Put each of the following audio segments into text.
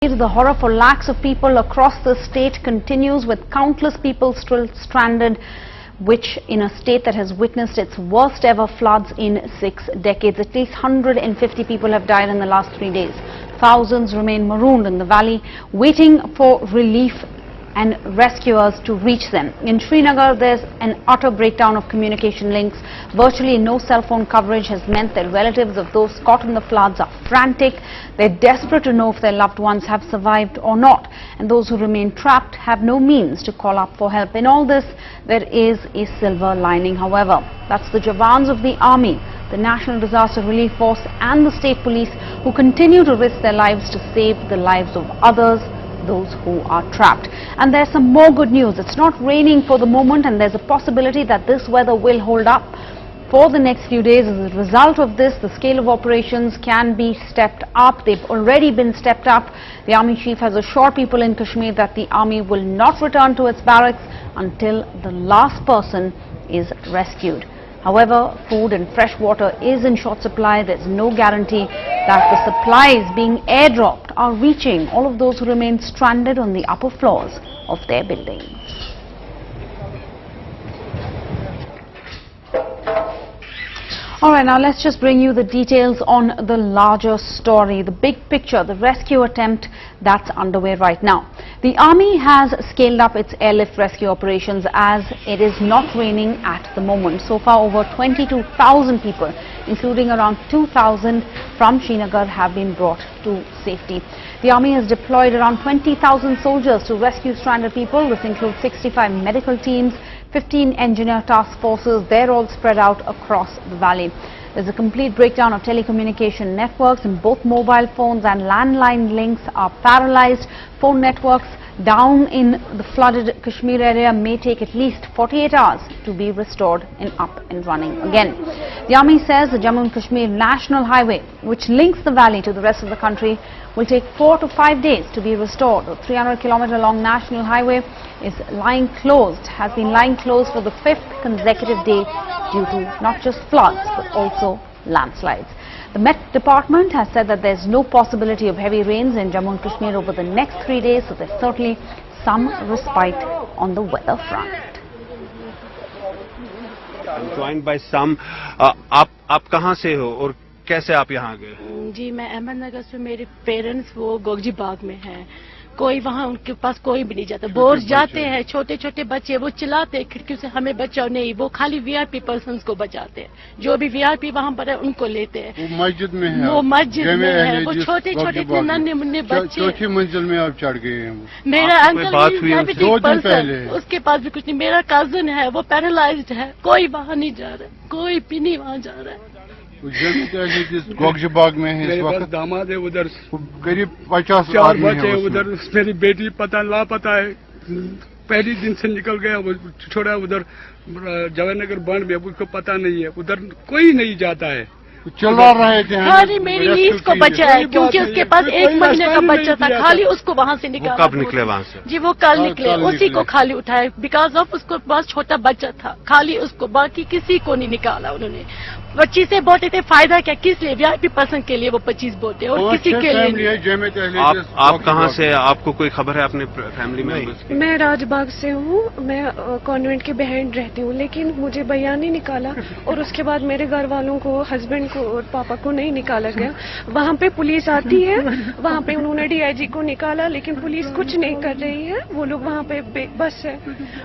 The horror for lakhs of people across the state continues, with countless people still stranded, which in a state that has witnessed its worst ever floods in 6 decades. At least 150 people have died in the last 3 days. Thousands remain marooned in the valley, waiting for relief and rescuers to reach them. In Srinagar, there's an utter breakdown of communication links. Virtually no cell phone coverage has meant that relatives of those caught in the floods are frantic. They're desperate to know if their loved ones have survived or not. And those who remain trapped have no means to call up for help. In all this, there is a silver lining, however. That's the Jawans of the Army, the National Disaster Relief Force and the State Police, who continue to risk their lives to save the lives of others, those who are trapped. And there's some more good news. It's not raining for the moment, and there's a possibility that this weather will hold up for the next few days. As a result of this, the scale of operations can be stepped up. They've already been stepped up. The Army Chief has assured people in Kashmir that the Army will not return to its barracks until the last person is rescued. However, food and fresh water is in short supply. There's no guarantee that the supplies being airdropped are reaching all of those who remain stranded on the upper floors of their buildings. All right, now let's just bring you the details on the larger story, the big picture, the rescue attempt that's underway right now. The Army has scaled up its airlift rescue operations as it is not raining at the moment. So far, over 22,000 people, including around 2,000 from Srinagar, have been brought to safety. The Army has deployed around 20,000 soldiers to rescue stranded people. This includes 65 medical teams, 15 engineer task forces. They're all spread out across the valley. There's a complete breakdown of telecommunication networks, and both mobile phones and landline links are paralyzed. Phone networks down in the flooded Kashmir area may take at least 48 hours to be restored and up and running again. The Army says the Jammu and Kashmir National Highway, which links the valley to the rest of the country, will take 4 to 5 days to be restored. The 300-kilometer long national highway is has been lying closed for the 5th consecutive day due to not just floods but also landslides. The Met Department has said that there's no possibility of heavy rains in Jammu and Kashmir over the next 3 days, so there's certainly some respite on the weather front. I'm joined by some. आप कहाँ से हो और कैसे आप यहाँ गए? जी, मैं अहमदनगर से, मेरे पेरेंट्स वो गोगजी बाग में हैं. कोई वहाँ उनके पास कोई भी नहीं जाता. बोर जाते हैं, छोटे छोटे बच्चे, वो चिल्लाते हैं खिड़की से, हमें बचाओ. नहीं, वो खाली वीआईपी पर्सन्स को बचाते हैं. जो भी वीआईपी वहाँ पर है उनको लेते हैं. वो मस्जिद में है, वो मस्जिद में है. वो छोटे छोटे नन्हे मुन्ने बच्चे. चौथी मंजिल में आप चढ़ गए हैं. मेरा अंकल 2 दिन पहले, उसके पास भी कुछ नहीं. मेरा कजन है, वो पैरालाइज्ड है. कोई वहाँ नहीं जा रहा है, कोई भी नहीं वहाँ जा रहा है. गोगजी बाग में है इस वक्त. दामाद है उधर, करीब 50 4 बच्चे उधर. मेरी बेटी पता लापता है, पहली दिन से निकल गया. वो छोड़ा उधर जवाहरनगर बंद में, उसको पता नहीं है. उधर कोई नहीं जाता है. चला रहे थे. खाली मेरी लीज को बचा है, क्योंकि उसके पास 1 महीने का बच्चा था. खाली उसको वहाँ से निकाला. कब निकले वहाँ से? जी, वो कल निकले. उसी को खाली उठाया, बिकॉज ऑफ उसको पास छोटा बच्चा था. खाली उसको, बाकी किसी को नहीं निकाला उन्होंने. 25 से बोटे थे. फायदा क्या, किस लिए? वीआईपी पर्सन के लिए वो 25 बोटे, और किसी के लिए. आप कहाँ से? आपको कोई खबर है अपने फैमिली मेंबर्स की? मैं राजबाग से हूँ. मैं कॉन्वेंट के बिहाइंड रहती हूँ, लेकिन मुझे भैया नहीं निकाला, और उसके बाद मेरे घर वालों को, हस्बैंड को और पापा को नहीं निकाला गया. वहाँ पे पुलिस आती है, वहाँ पे उन्होंने डीआईजी को निकाला, लेकिन पुलिस कुछ नहीं कर रही है. वो लोग वहाँ पे बस है.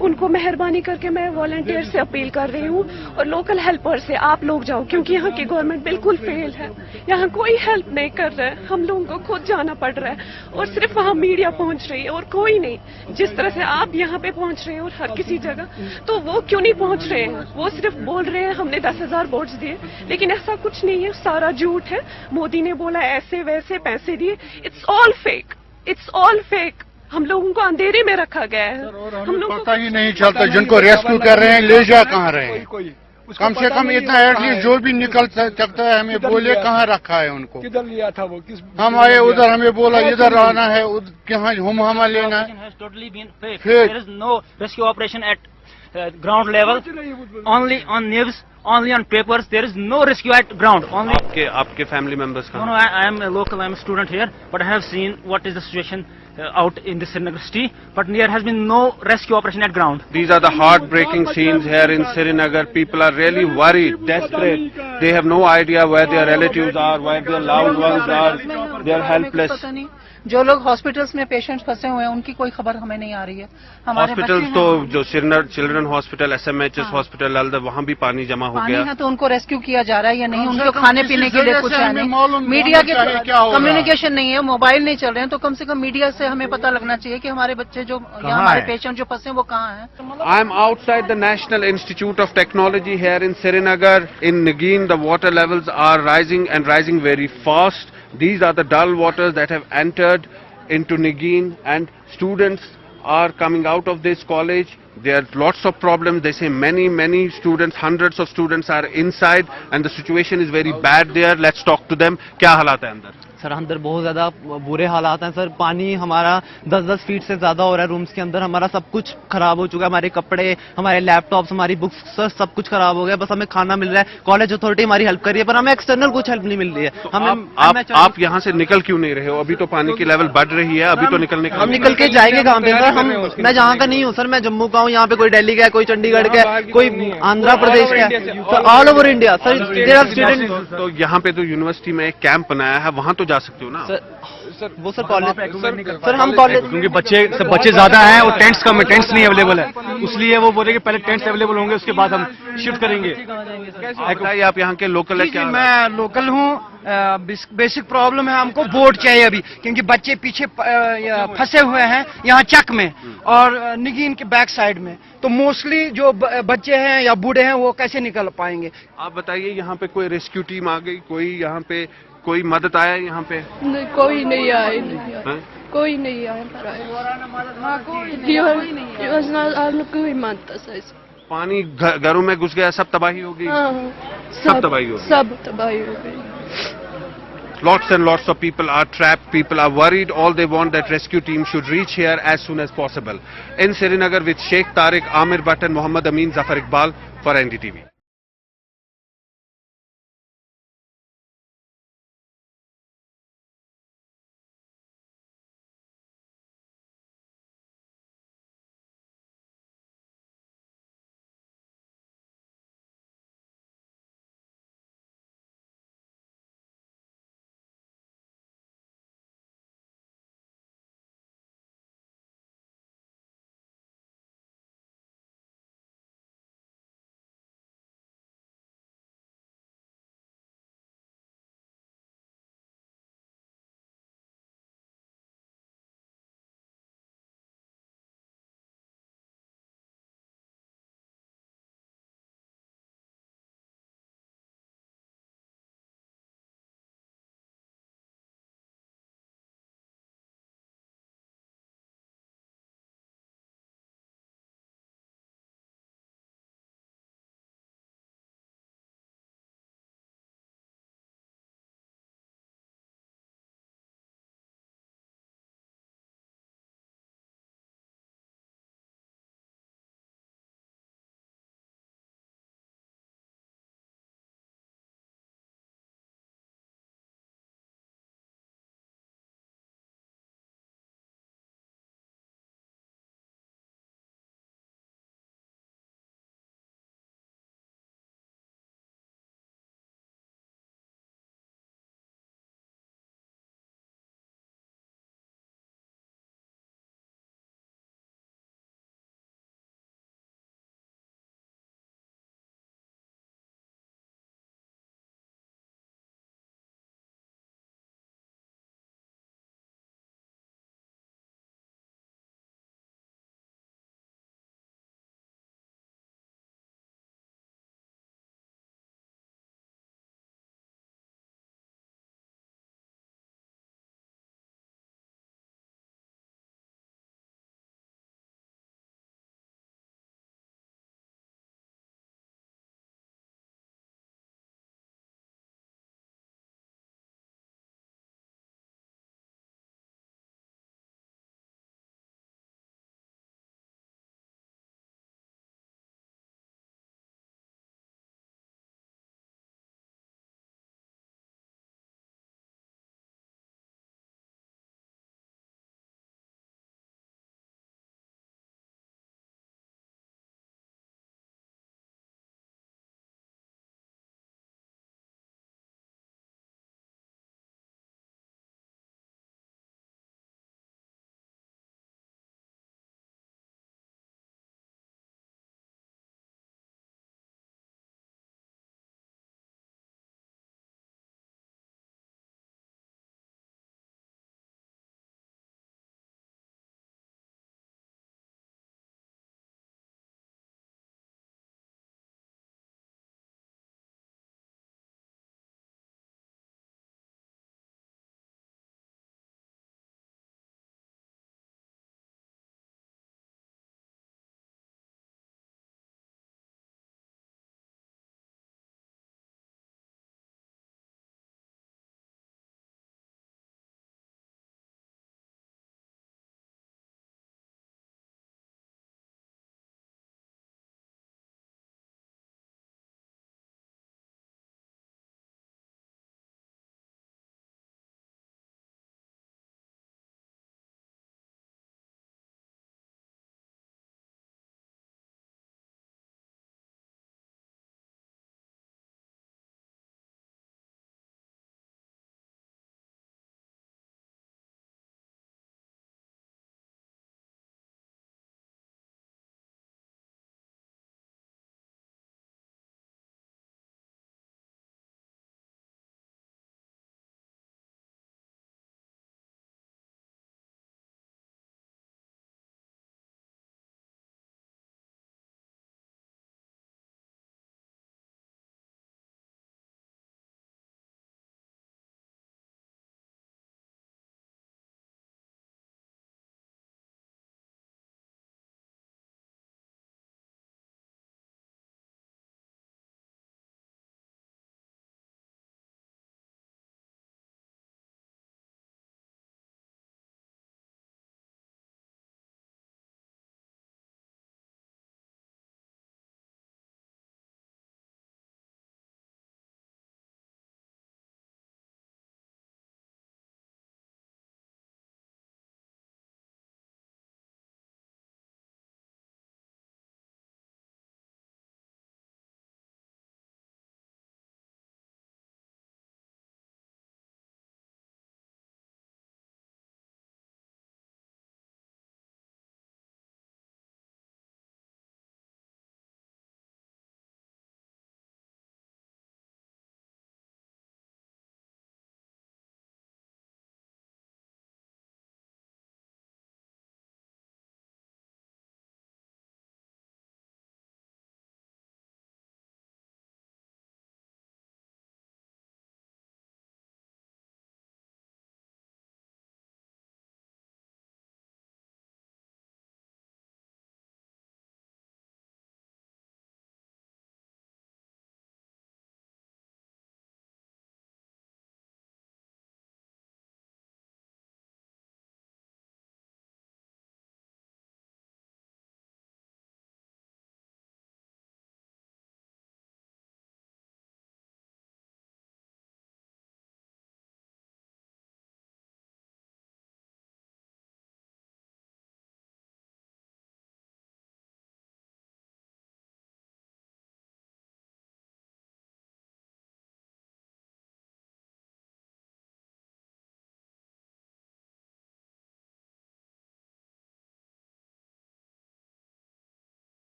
उनको मेहरबानी करके मैं वॉलंटियर से अपील कर रही हूँ, और लोकल हेल्पर से, आप लोग जाओ, क्योंकि यहाँ की गवर्नमेंट बिल्कुल फेल है. यहाँ कोई हेल्प नहीं कर रहा है. हम लोगों को खुद जाना पड़ रहा है, और सिर्फ वहाँ मीडिया पहुँच रही है और कोई नहीं. जिस तरह से आप यहाँ पे पहुँच रहे हैं और हर किसी जगह, तो वो क्यों नहीं पहुँच रहे हैं? वो सिर्फ बोल रहे हैं हमने 10,000 वोट्स दिए, लेकिन ऐसा कुछ नहीं है. सारा झूठ है. मोदी ने बोला ऐसे वैसे पैसे दिए. It's all fake, it's all fake. हम लोगों को अंधेरे में रखा गया है. हम लोग पता ही नहीं चलता. जिनको रेस्क्यू कर रहे हैं, ले जा कहाँ रहे हैं? कम से कम इतना एटलीस्ट जो भी निकल सकता है हमें बोले कहाँ रखा है उनको. किधर लिया था वो? हम आए उधर, हमें बोला इधर आना है, कहाँ हम लेना है. There is no rescue operation at ground level. Only on news only on papers. There is no rescue at ground. Only. आपके फैमिली मेंबर्स No, no, कहाँ? I am a local. I am a student here, but I have seen what is the situation out in the Srinagar city. But there has been no rescue operation at ground. These are the heartbreaking scenes here in Srinagar. People are really worried, desperate. They have no idea where their relatives are, where their loved ones are. They are helpless. पता नहीं जो लोग hospitals में patients फंसे हुए हैं उनकी कोई खबर हमें नहीं आ रही है. हमारे हॉस्पिटल्स बच्चे तो हैं, जो श्रीनगर चिल्ड्रन हॉस्पिटल, एसएमएचएस हाँ। हॉस्पिटल अलदर, वहाँ भी पानी जमा हो पानी गया. है तो उनको रेस्क्यू किया जा रहा है या नहीं, कम से उनको कम खाने किसी पीने के लिए जगह कुछ से है हमें नहीं, मालूम मीडिया होना के चाहिए क्या हो रहा है। कम्युनिकेशन नहीं है, मोबाइल नहीं चल रहे हैं, तो कम से कम मीडिया से हमें पता लगना चाहिए कि हमारे बच्चे जो या हमारे पेशेंट जो फंसे हैं वो कहाँ हैं. I am outside the National Institute of Technology here in Srinagar. In Nagin, the water levels are rising and rising very fast. These are the dull waters that have entered into Nagin, and students are coming out of this college. There are lots of problems. They say many students, hundreds of students are inside, and the situation is very bad there. Let's talk to them. क्या हालात है अंदर? Sir अंदर बहुत ज़्यादा बुरे हालात हैं सर. पानी हमारा 10-10 फीट से ज़्यादा हो रहा है रूम्स के अंदर. हमारा सब कुछ खराब हो चुका है, हमारे कपड़े, हमारे लैपटॉप्स, हमारी बुक्स, सर सब कुछ खराब हो गया. बस हमें खाना मिल रहा है, कॉलेज अथॉरिटी हमारी हेल्प कर रही है, पर हमें एक्सटर्नल कुछ हेल्प नहीं मिल रही है. आप यहाँ से निकल क्यों नहीं रहे हो? अभी तो पानी की लेवल बढ़ रही है, अभी तो निकलने का. हम निकल के जाएंगे कहाँ पे सर? मैं जहाँ का नहीं हूँ सर, मैं जम्मू का हूँ. यहाँ पे कोई दिल्ली का है, कोई चंडीगढ़ का है, कोई आंध्र प्रदेश का है, तो all over India sir. There are students. तो यहाँ पे तो यूनिवर्सिटी में एक कैंप बनाया है, वहाँ तो जा सकते हो ना. वो सर कॉलेज सर हम कॉलेज क्योंकि बच्चे ज्यादा हैं और टेंट्स कम है, टेंट्स नहीं अवेलेबल है, इसलिए वो बोले कि पहले टेंट्स अवेलेबल होंगे उसके बाद हम शिफ्ट करेंगे. बताइए, आप यहाँ के लोकल है क्या? मैं लोकल हूँ. बेसिक प्रॉब्लम है, हमको बोर्ड चाहिए अभी, क्योंकि बच्चे पीछे फंसे हुए हैं यहाँ चक में और निगीन के बैक साइड में. तो मोस्टली जो बच्चे हैं या बूढ़े हैं वो कैसे निकल पाएंगे? आप बताइए, यहाँ पे कोई रेस्क्यू टीम आ गई? कोई यहाँ पे कोई मदद आया यहाँ पे? नहीं, कोई नहीं आए, हैं? कोई नहीं आया. कोई मानता सर. पानी घरों में घुस गया, सब तबाही हो गई. सब तबाही हो गई. सब तबाही हो गई. Lots and lots of people are trapped, people are worried. All they want that rescue team should reach here as soon as possible. In Srinagar with Sheikh Tariq, Amir Bhatt and Mohammad Amin, Zafar Iqbal for NDTV.